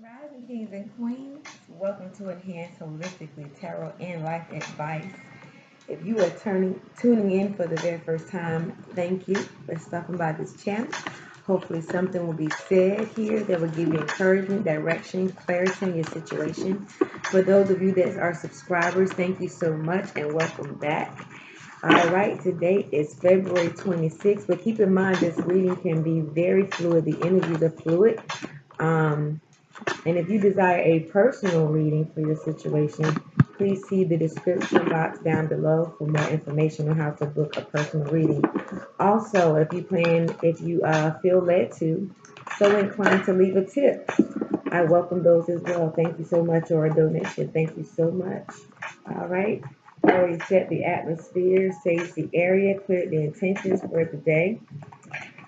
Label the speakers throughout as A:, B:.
A: Rising Kings and Queens, welcome to Enhanced Holistically Tarot and Life Advice. If you are tuning in for the very first time, thank you for stopping by this channel. Hopefully something will be said here that will give you encouragement, direction, clarity in your situation. For those of you that are subscribers, thank you so much and welcome back. All right, today is February 26th, but keep in mind this reading can be very fluid. The energies are fluid. And if you desire a personal reading for your situation, please see the description box down below for more information on how to book a personal reading. Also, if you feel led to, so inclined to leave a tip, I welcome those as well. Thank you so much, or a donation. Thank you so much. All right. Already set the atmosphere, sage the area, cleared the intentions for the day.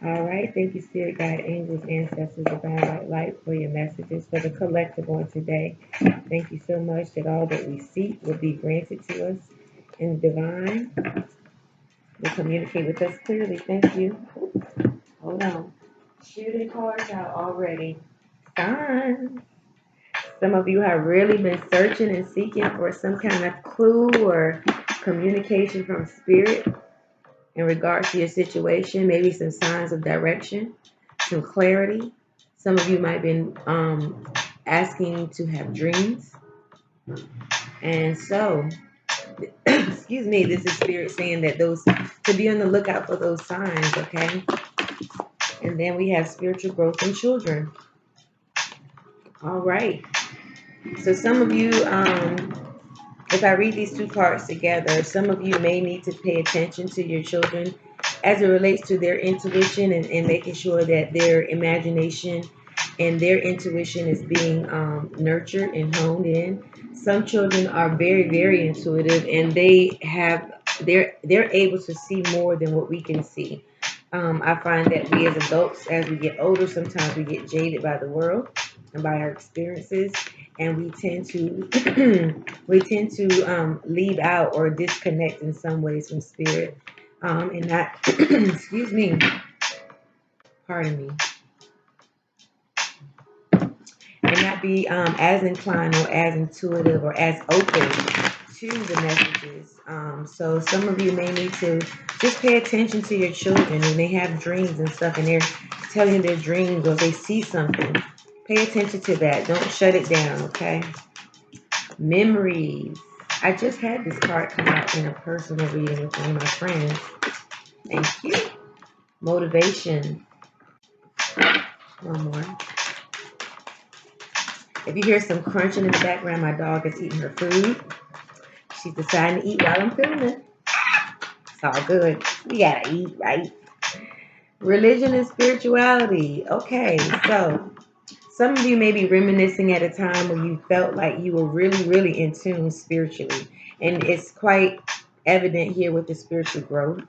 A: All right. Thank you, Spirit Guide, Angels, Ancestors, Divine White Light, for your messages for the collective on today. Thank you so much that all that we seek will be granted to us in divine. Will communicate with us clearly. Thank you. Hold on. Shooting cards out already. Signs. Some of you have really been searching and seeking for some kind of clue or communication from Spirit in regards to your situation, maybe some signs of direction, some clarity. Some of you might have been asking to have dreams. And so, excuse me, this is Spirit saying that to be on the lookout for those signs, okay? And then we have spiritual growth in children. All right. So some of you, if I read these two cards together, some of you may need to pay attention to your children as it relates to their intuition and making sure that their imagination and their intuition is being nurtured and honed in. Some children are very, very intuitive, and they're able to see more than what we can see. I find that we as adults, as we get older, sometimes we get jaded by the world and by our experiences, and we tend to leave out or disconnect in some ways from Spirit, and not excuse me, pardon me, and not be as inclined or as intuitive or as open to the messages. So some of you may need to just pay attention to your children when they have dreams and stuff, and they're telling you their dreams or they see something. Pay attention to that. Don't shut it down, okay? Memories. I just had this card come out in a personal reading with one of my friends. Thank you. Motivation. One more. If you hear some crunching in the background, my dog is eating her food. She's deciding to eat while I'm filming. It's all good. We gotta eat, right? Religion and spirituality. Okay, so some of you may be reminiscing at a time when you felt like you were really, really in tune spiritually. And it's quite evident here with the spiritual growth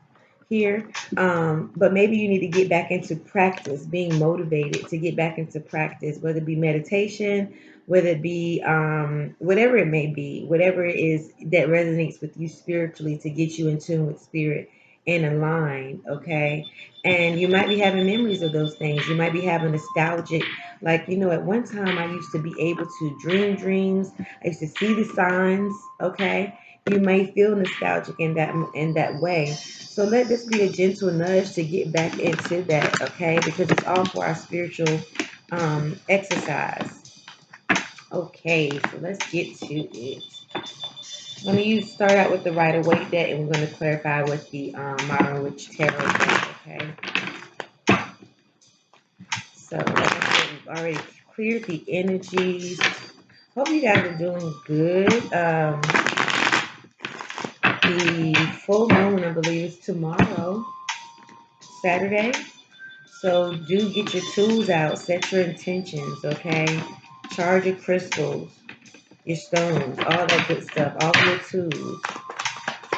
A: here. But maybe you need to get back into practice, being motivated to get back into practice, whether it be meditation, whether it be whatever it may be, whatever it is that resonates with you spiritually to get you in tune with Spirit and aligned, okay? And you might be having memories of those things. You might be having nostalgic, like, at one time I used to be able to dream dreams. I used to see the signs, okay? You may feel nostalgic in that way. So let this be a gentle nudge to get back into that, okay? Because it's all for our spiritual exercise. Okay, so let's get to it. I'm going to start out with the Rider-Waite deck, and we're going to clarify with the Modern Witch Tarot deck, okay? So, like I said, we've already cleared the energies. Hope you guys are doing good. The full moon, I believe, is tomorrow, Saturday. So do get your tools out, set your intentions, okay? Charge your crystals, your stones, all that good stuff, all your tools.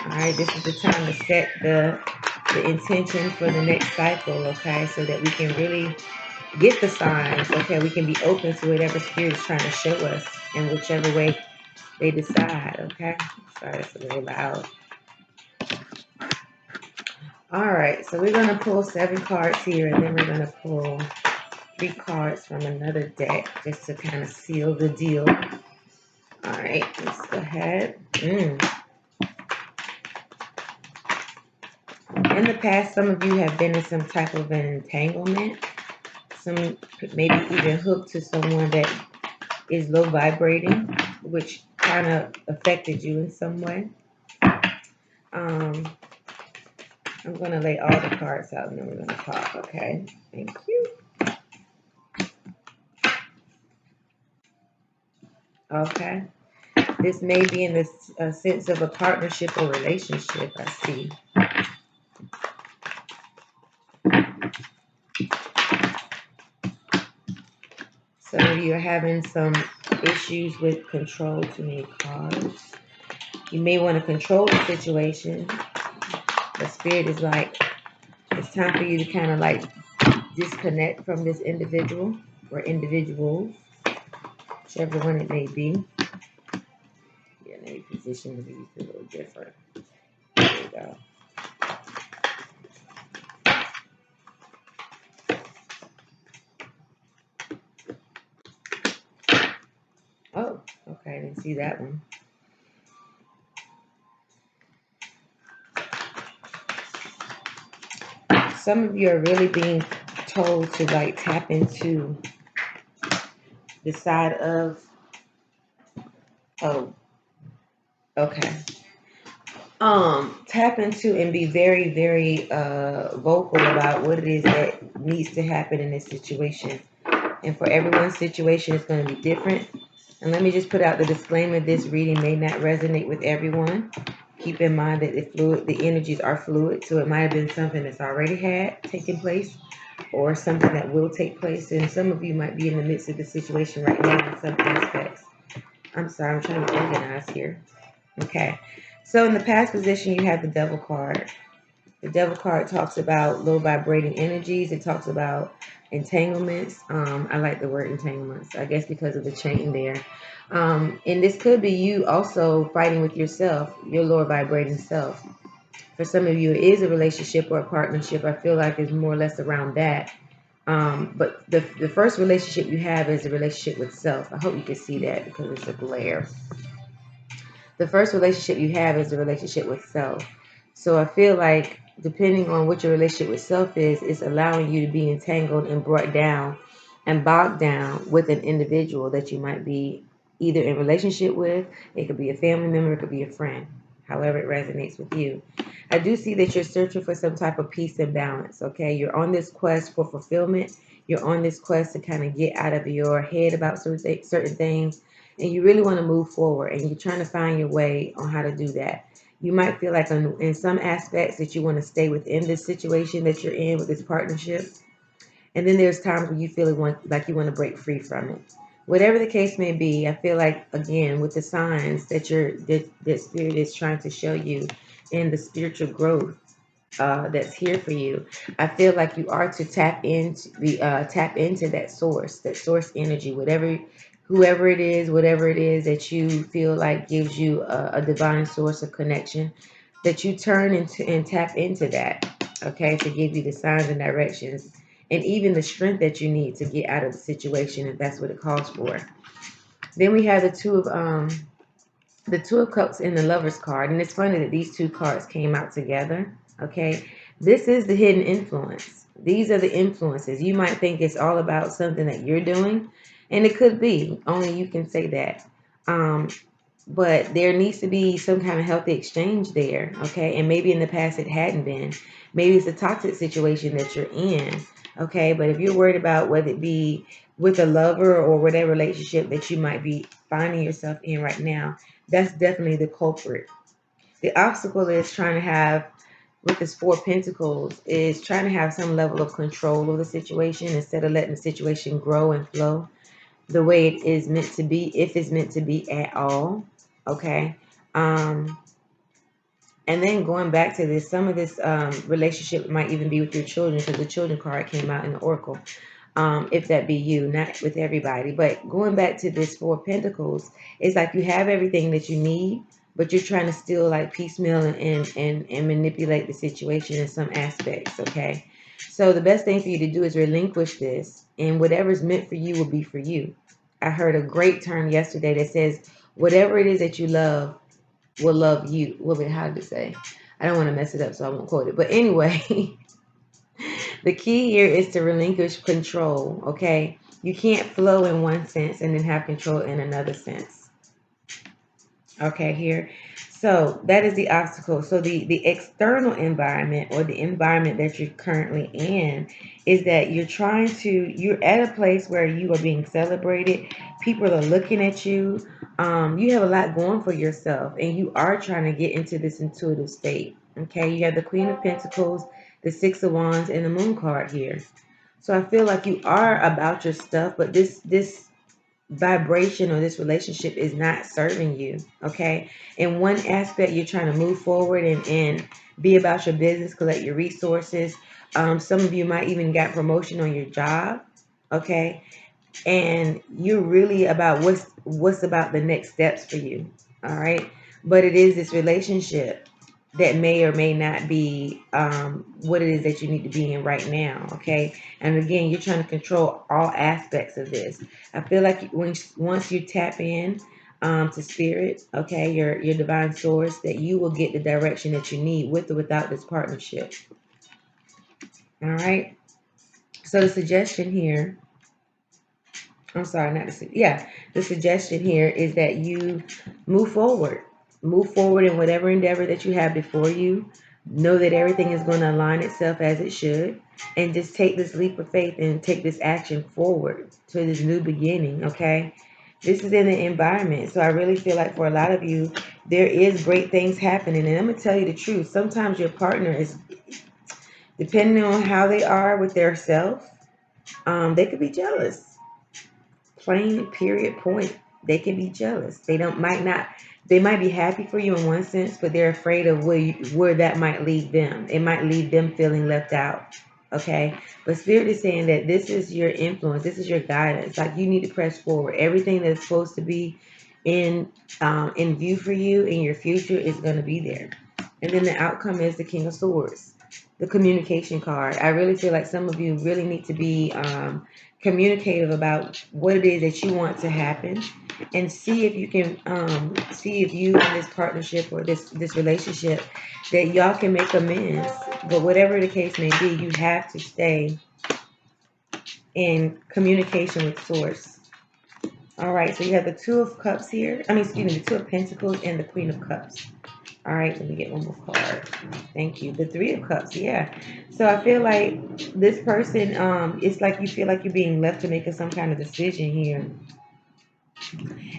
A: All right, this is the time to set the intention for the next cycle, okay? So that we can really get the signs, okay? We can be open to whatever Spirit is trying to show us in whichever way they decide, okay? Sorry, it's a little loud. All right, so we're going to pull 7 cards here, and then we're going to pull 3 cards from another deck just to kind of seal the deal. All right, let's go ahead. In the past, some of you have been in some type of an entanglement. Some maybe even hooked to someone that is low vibrating, which kind of affected you in some way. I'm going to lay all the cards out and then we're going to talk, okay? Thank you. Okay. This may be in the sense of a partnership or relationship, I see. Some of you are having some issues with control, too many cards. You may want to control the situation. The spirit is like, it's time for you to kind of like disconnect from this individual or individuals, whichever one it may be. Yeah, maybe position to be a little different. There you go. Oh, okay, I didn't see that one. Some of you are really being told to like tap into the side of, oh, okay. Tap into and be very, very vocal about what it is that needs to happen in this situation. And for everyone's situation, it's going to be different. And let me just put out the disclaimer, this reading may not resonate with everyone. Keep in mind that the energies are fluid, so it might have been something that's already had taken place or something that will take place. And some of you might be in the midst of the situation right now in some aspects. I'm sorry, I'm trying to organize here. Okay. So in the past position, you have the Devil card. The Devil card talks about low vibrating energies. It talks about entanglements. I like the word entanglements, I guess because of the chain there. And this could be you also fighting with yourself, your lower vibrating self. For some of you, it is a relationship or a partnership. I feel like it's more or less around that. But the first relationship you have is a relationship with self. I hope you can see that because it's a glare. The first relationship you have is a relationship with self. So I feel like depending on what your relationship with self is, it's allowing you to be entangled and brought down and bogged down with an individual that you might be either in relationship with. It could be a family member, it could be a friend, however it resonates with you. I do see that you're searching for some type of peace and balance, okay? You're on this quest for fulfillment. You're on this quest to kind of get out of your head about certain things, and you really want to move forward, and you're trying to find your way on how to do that. You might feel like in some aspects that you want to stay within this situation that you're in with this partnership, and then there's times when you feel like you want to break free from it. Whatever the case may be, I feel like, again, with the signs that that spirit is trying to show you in the spiritual growth that's here for you, I feel like you are to tap into that source energy, whoever it is, whatever it is that you feel like gives you a divine source of connection, that you turn into and tap into that, okay, to give you the signs and directions and even the strength that you need to get out of the situation if that's what it calls for. Then we have the Two of Cups in the Lover's card, and it's funny that these two cards came out together, okay? This is the hidden influence. These are the influences. You might think it's all about something that you're doing, and it could be. Only you can say that. But there needs to be some kind of healthy exchange there, okay? And maybe in the past it hadn't been. Maybe it's a toxic situation that you're in, okay? But if you're worried about whether it be with a lover or whatever relationship that you might be finding yourself in right now, that's definitely the culprit. The obstacle is trying to have, with this Four of Pentacles, is trying to have some level of control of the situation instead of letting the situation grow and flow the way it is meant to be, if it's meant to be at all. Okay. And then going back to this, some of this relationship might even be with your children, because the children card came out in the Oracle. If that be you, not with everybody. But going back to this Four of Pentacles, it's like you have everything that you need, but you're trying to still like piecemeal and manipulate the situation in some aspects, okay? So the best thing for you to do is relinquish this, And whatever's meant for you will be for you. I heard a great term yesterday that says, whatever it is that you love will love you. How did it say? I don't want to mess it up, so I won't quote it. But anyway, the key here is to relinquish control, okay? You can't flow in one sense and then have control in another sense. Okay, here. So that is the obstacle. So the external environment, or the environment that you're currently in, is that you're at a place where you are being celebrated. People are looking at you. You have a lot going for yourself, and you are trying to get into this intuitive state. Okay, you have the Queen of Pentacles, the Six of Wands, and the Moon card here. So I feel like you are about your stuff, but this vibration or this relationship is not serving you. Okay, in one aspect you're trying to move forward and be about your business, collect your resources. Some of you might even got promotion on your job. Okay, and you're really about what's about the next steps for you. All right, but it is this relationship that may or may not be what it is that you need to be in right now. Okay, and again, you're trying to control all aspects of this. I feel like once you tap in to spirit, okay, your divine source, that you will get the direction that you need with or without this partnership. All right, so the suggestion here, I'm sorry, not the, yeah, the suggestion here is that you move forward. Move forward in whatever endeavor that you have before you. Know that everything is going to align itself as it should. And just take this leap of faith and take this action forward to this new beginning, okay? This is in the environment. So I really feel like for a lot of you, there is great things happening. And I'm going to tell you the truth. Sometimes your partner is, depending on how they are with their self, they could be jealous. Plain period point. They can be jealous. They might be happy for you in one sense, but they're afraid of where that might lead them. It might leave them feeling left out. Okay, but spirit is saying that this is your influence, this is your guidance. Like, you need to press forward. Everything that's supposed to be in view for you in your future is going to be there. And then the outcome is the King of Swords, the communication card. I really feel like some of you really need to be communicative about what it is that you want to happen, and see if you can see if you in this partnership or this relationship, that y'all can make amends. But whatever the case may be, you have to stay in communication with source. All right, so you have the Two of Cups here. Excuse me, the Two of Pentacles and the Queen of Cups. All right, let me get one more card. Thank you. The Three of Cups. Yeah. So I feel like this person, it's like you feel like you're being left to make some kind of decision here,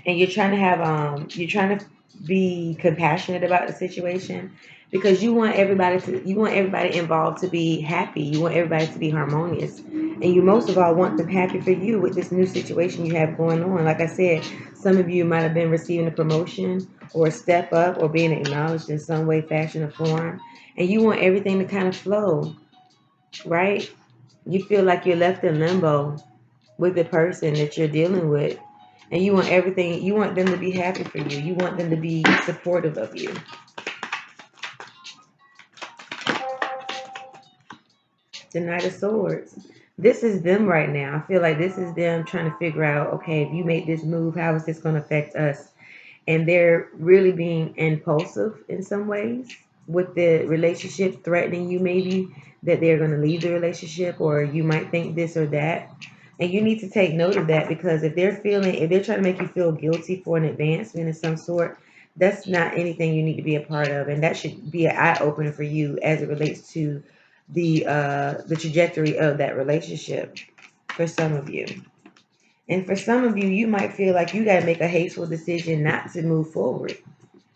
A: and you're trying to be compassionate about the situation, because you want everybody involved to be happy. You want everybody to be harmonious, and you most of all want them happy for you with this new situation you have going on. Like I said, some of you might have been receiving a promotion or a step up or being acknowledged in some way, fashion, or form, and you want everything to kind of flow, right? You feel like you're left in limbo with the person that you're dealing with, and you want everything, you want them to be happy for you, you want them to be supportive of you. The Knight of Swords, this is them right now. I feel like this is them trying to figure out, okay, if you make this move, how is this going to affect us? And they're really being impulsive in some ways with the relationship, threatening you maybe that they're going to leave the relationship, or you might think this or that. And you need to take note of that, because if they're trying to make you feel guilty for an advancement of some sort, that's not anything you need to be a part of. And that should be an eye opener for you as it relates to the trajectory of that relationship for some of you. And for some of you, you might feel like you got to make a hasteful decision not to move forward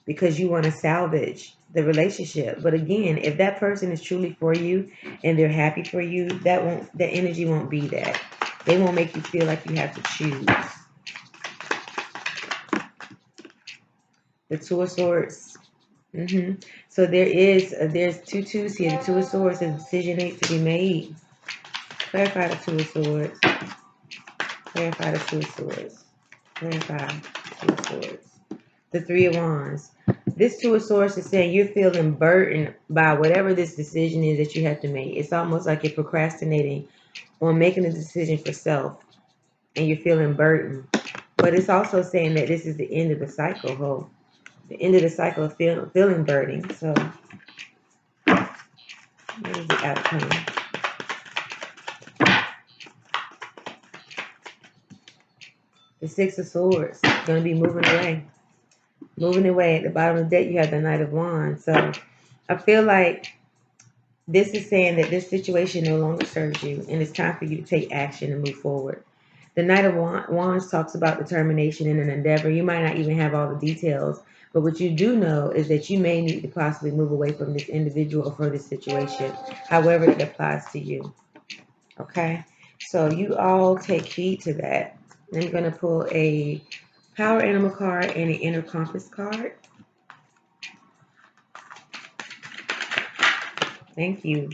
A: because you want to salvage the relationship. But again, if that person is truly for you and they're happy for you, that energy won't be that. They won't make you feel like you have to choose. The Two of Swords. So there's two twos here. The Two of Swords, a decision needs to be made. Clarify the Two of Swords. Clarify the Two of Swords. Clarify the Two of Swords. The Three of Wands. This Two of Swords is saying you're feeling burdened by whatever this decision is that you have to make. It's almost like you're procrastinating on making a decision for self, and you're feeling burdened. But it's also saying that this is the end of the cycle, the end of the cycle of feeling burdened. So, what is the outcome? The Six of Swords, going to be moving away. Moving away. At the bottom of the deck, you have the Knight of Wands. So, I feel like this is saying that this situation no longer serves you, and it's time for you to take action and move forward. The Knight of Wands talks about determination in an endeavor. You might not even have all the details, but what you do know is that you may need to possibly move away from this individual or from this situation, however it applies to you. Okay? So you all take heed to that. I'm going to pull a power animal card and an inner compass card. Thank you.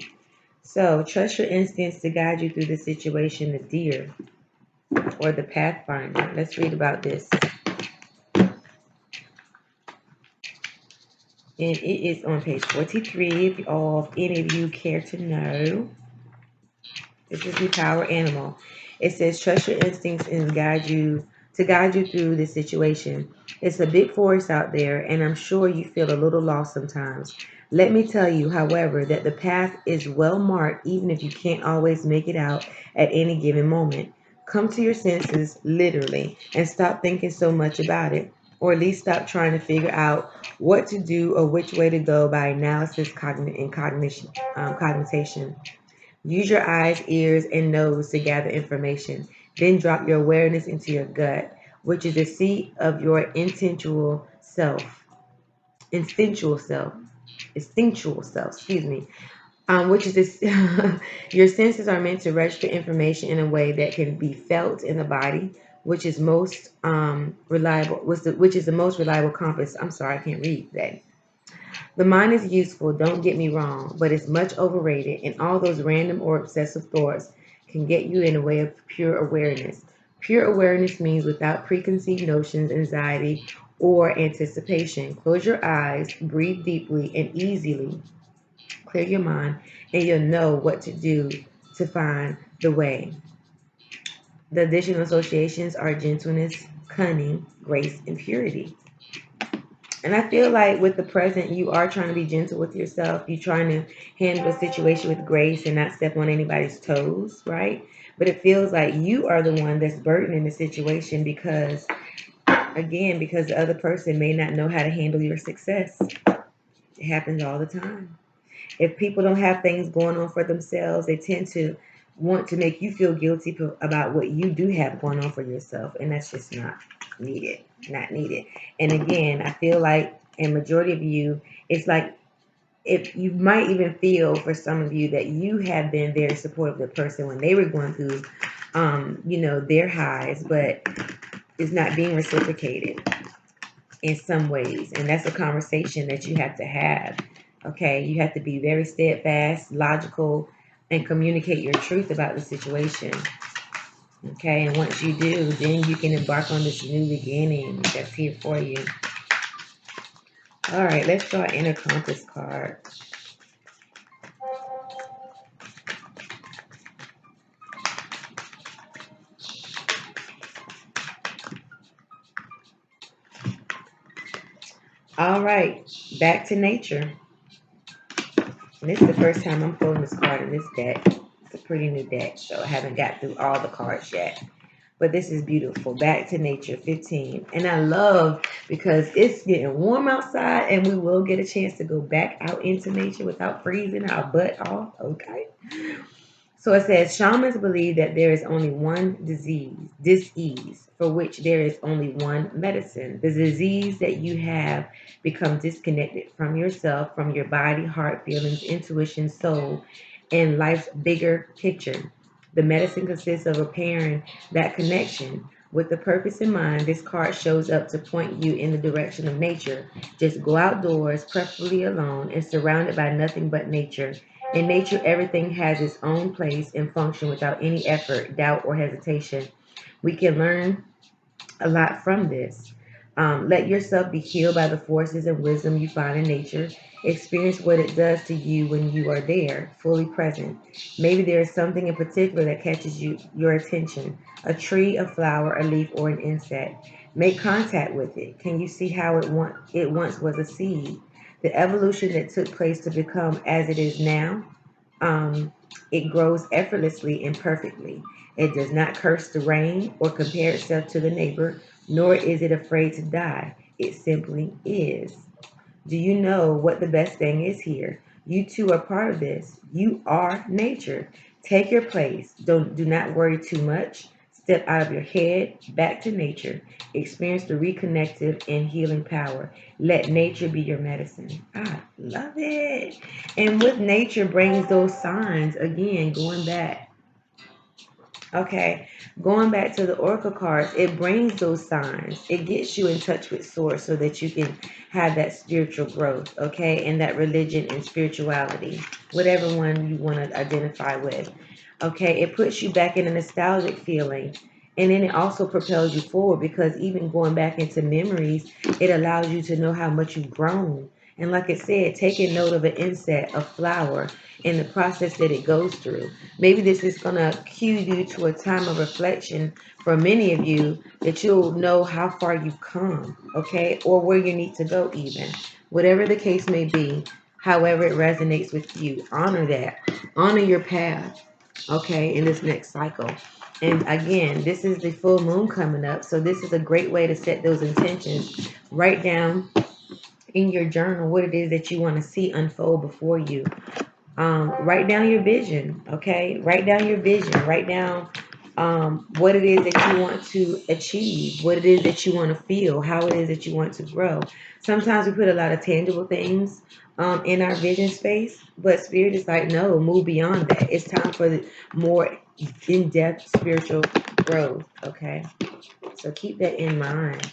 A: So trust your instincts to guide you through the situation, the deer or the pathfinder. Let's read about this. And it is on page 43 if any of you care to know. This is the power animal. It says trust your instincts and guide you through this situation. It's a big forest out there, and I'm sure you feel a little lost sometimes. Let me tell you, however, that the path is well marked even if you can't always make it out at any given moment. Come to your senses, literally, and stop thinking so much about it, or at least stop trying to figure out what to do or which way to go by analysis and cognition. Use your eyes, ears, and nose to gather information. Then drop your awareness into your gut, which is the seat of your instinctual self, excuse me, which is this, your senses are meant to register information in a way that can be felt in the body, which is most reliable, which is the most reliable compass. I'm sorry, I can't read that. The mind is useful, don't get me wrong, but it's much overrated, and all those random or obsessive thoughts can get you in the way of pure awareness. Pure awareness means without preconceived notions, anxiety, or anticipation. Close your eyes, breathe deeply and easily, clear your mind, and you'll know what to do to find the way. The additional associations are gentleness, cunning, grace, and purity. And I feel like with the present, you are trying to be gentle with yourself. You're trying to handle a situation with grace and not step on anybody's toes, right? But it feels like you are the one that's burdening the situation because, again, because the other person may not know how to handle your success. It happens all the time. If people don't have things going on for themselves, they tend to want to make you feel guilty about what you do have going on for yourself. And that's just not needed. And again, I feel like in majority of you, it's like if you might even feel for some of you that you have been very supportive of the person when they were going through, their highs, but it's not being reciprocated in some ways. And that's a conversation that you have to have. Okay, you have to be very steadfast, logical, and communicate your truth about the situation. Okay, and once you do, then you can embark on this new beginning that's here for you. All right, let's draw an inner compass card. All right, back to nature. And this is the first time I'm pulling this card in this deck. It's a pretty new deck, so I haven't got through all the cards yet. But this is beautiful. Back to nature, 15. And I love because it's getting warm outside and we will get a chance to go back out into nature without freezing our butt off. Okay. So it says shamans believe that there is only one disease for which there is only one medicine. The disease that you have become disconnected from yourself, from your body, heart, feelings, intuition, soul, and life's bigger picture. The medicine consists of repairing that connection. With the purpose in mind, this card shows up to point you in the direction of nature. Just go outdoors, preferably alone, and surrounded by nothing but nature. In nature, everything has its own place and function without any effort, doubt, or hesitation. We can learn a lot from this. Let yourself be healed by the forces and wisdom you find in nature. Experience what it does to you when you are there, fully present. Maybe there is something in particular that catches your attention: a tree, a flower, a leaf, or an insect. Make contact with it. Can you see how it once was a seed? The evolution that took place to become as it is now. Um, it grows effortlessly and perfectly. It does not curse the rain or compare itself to the neighbor, nor is it afraid to die. It simply is. Do you know what the best thing is here? You too are part of this. You are nature. Take your place. Do not worry too much. Step out of your head, back to nature. Experience the reconnective and healing power. Let nature be your medicine. I love it. And with nature brings those signs again, going back. Okay, going back to the oracle cards, it brings those signs. It gets you in touch with source so that you can have that spiritual growth, okay, and that religion and spirituality, whatever one you want to identify with. Okay, it puts you back in a nostalgic feeling. And then it also propels you forward because even going back into memories, it allows you to know how much you've grown. And like I said, taking note of an insect, a flower, and the process that it goes through. Maybe this is going to cue you to a time of reflection for many of you that you'll know how far you've come, okay, or where you need to go, even. Whatever the case may be, however it resonates with you, honor that. Honor your path, okay, in this next cycle. And again, this is the full moon coming up, so this is a great way to set those intentions. Write down in your journal what it is that you want to see unfold before you. Write down your vision, okay? Write down your vision. Write down what it is that you want to achieve, what it is that you want to feel, how it is that you want to grow. Sometimes we put a lot of tangible things in our vision space, but Spirit is like, no, move beyond that. It's time for the more in-depth spiritual growth, okay? So keep that in mind.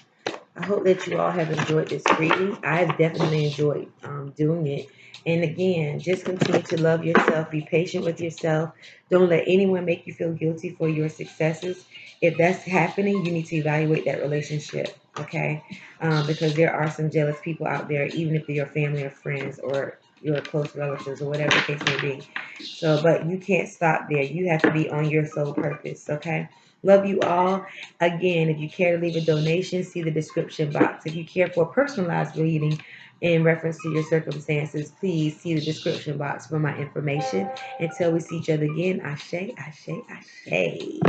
A: I hope that you all have enjoyed this reading. I've definitely enjoyed doing it. And again, just continue to love yourself. Be patient with yourself. Don't let anyone make you feel guilty for your successes. If that's happening, you need to evaluate that relationship, okay? Because there are some jealous people out there, even if they're your family or friends or your close relatives or whatever the case may be. So, but you can't stop there. You have to be on your sole purpose, okay? Love you all. Again, if you care to leave a donation, see the description box. If you care for a personalized reading in reference to your circumstances, please see the description box for my information. Until we see each other again, ashe, ashe, ashe.